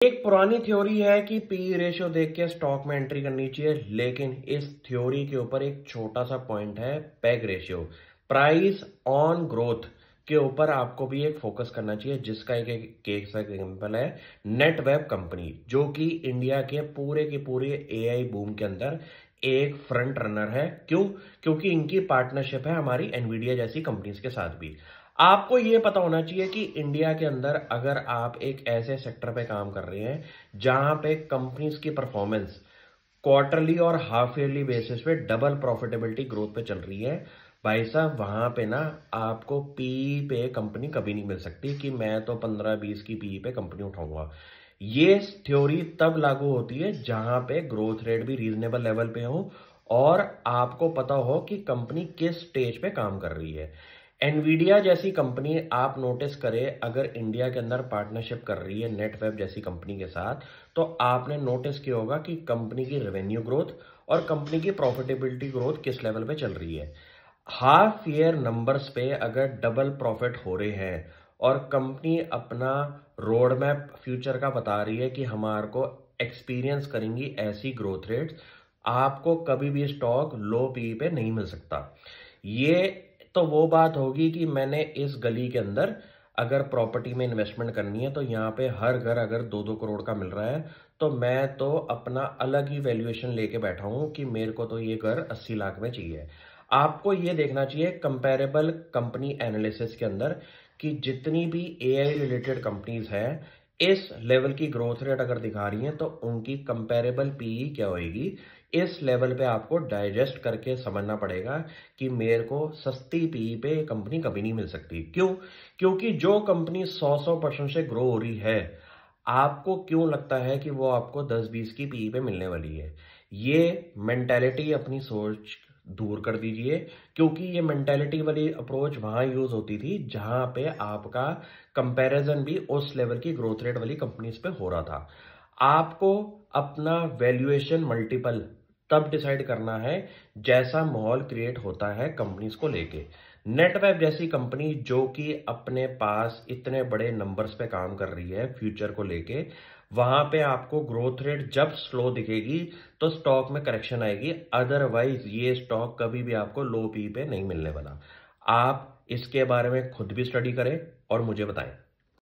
एक पुरानी थ्योरी है कि पी रेशियो देख के स्टॉक में एंट्री करनी चाहिए, लेकिन इस थ्योरी के ऊपर एक छोटा सा पॉइंट है, peg ratio, price on growth के ऊपर आपको भी एक फोकस करना चाहिए, जिसका एक केस एग्जांपल है नेटवेब कंपनी, जो कि इंडिया के पूरे एआई बूम के अंदर एक फ्रंट रनर है। क्यों? क्योंकि इनकी पार्टनरशिप है हमारी एनवीडिया जैसी कंपनीज के साथ भी। आपको यह पता होना चाहिए कि इंडिया के अंदर अगर आप एक ऐसे सेक्टर पे काम कर रहे हैं जहां पे कंपनीज की परफॉर्मेंस क्वार्टरली और हाफ ईयरली बेसिस पे डबल प्रॉफिटेबिलिटी ग्रोथ पे चल रही है, भाई साहब, वहां पे ना आपको पी पे कंपनी कभी नहीं मिल सकती कि मैं तो 15-20 की पी पे कंपनी उठाऊंगा। ये थ्योरी तब लागू होती है जहां पे ग्रोथ रेट भी रीजनेबल लेवल पे हो और आपको पता हो कि कंपनी किस स्टेज पे काम कर रही है। एनवीडिया जैसी कंपनी आप नोटिस करें, अगर इंडिया के अंदर पार्टनरशिप कर रही है नेटवेब जैसी कंपनी के साथ, तो आपने नोटिस किया होगा कि कंपनी की रेवेन्यू ग्रोथ और कंपनी की प्रॉफिटेबिलिटी ग्रोथ किस लेवल पे चल रही है। हाफ ईयर नंबर्स पे अगर डबल प्रॉफिट हो रहे हैं और कंपनी अपना रोड मैप फ्यूचर का बता रही है कि हमारे को एक्सपीरियंस करेंगी ऐसी ग्रोथ रेट, आपको कभी भी स्टॉक लो पी पे नहीं मिल सकता। ये तो वो बात होगी कि मैंने इस गली के अंदर अगर प्रॉपर्टी में इन्वेस्टमेंट करनी है तो यहाँ पे हर घर अगर 2-2 करोड़ का मिल रहा है, तो मैं तो अपना अलग ही वैल्यूएशन लेके बैठा हूं कि मेरे को तो ये घर 80 लाख में चाहिए। आपको ये देखना चाहिए कंपैरेबल कंपनी एनालिसिस के अंदर कि जितनी भी एआई रिलेटेड कंपनीज हैं इस लेवल की ग्रोथ रेट अगर दिखा रही हैं तो उनकी कंपैरेबल पीई क्या होगी। इस लेवल पे आपको डाइजेस्ट करके समझना पड़ेगा कि मेरे को सस्ती पीई पे कंपनी कभी नहीं मिल सकती। क्यों? क्योंकि जो कंपनी 100% से ग्रो हो रही है, आपको क्यों लगता है कि वो आपको 10-20 की पीई पे मिलने वाली है? ये मेंटेलिटी, अपनी सोच दूर कर दीजिए, क्योंकि ये मेंटेलिटी वाली अप्रोच वहां यूज होती थी जहां पे आपका कंपैरिजन भी उस लेवल की ग्रोथ रेट वाली कंपनीज पे हो रहा था। आपको अपना वैल्यूएशन मल्टीपल तब डिसाइड करना है जैसा माहौल क्रिएट होता है कंपनीज को लेके। नेटवेब जैसी कंपनी जो कि अपने पास इतने बड़े नंबर्स पे काम कर रही है फ्यूचर को लेके, वहां पे आपको ग्रोथ रेट जब स्लो दिखेगी तो स्टॉक में करेक्शन आएगी, अदरवाइज ये स्टॉक कभी भी आपको लो पी पे नहीं मिलने वाला। आप इसके बारे में खुद भी स्टडी करें और मुझे बताएं।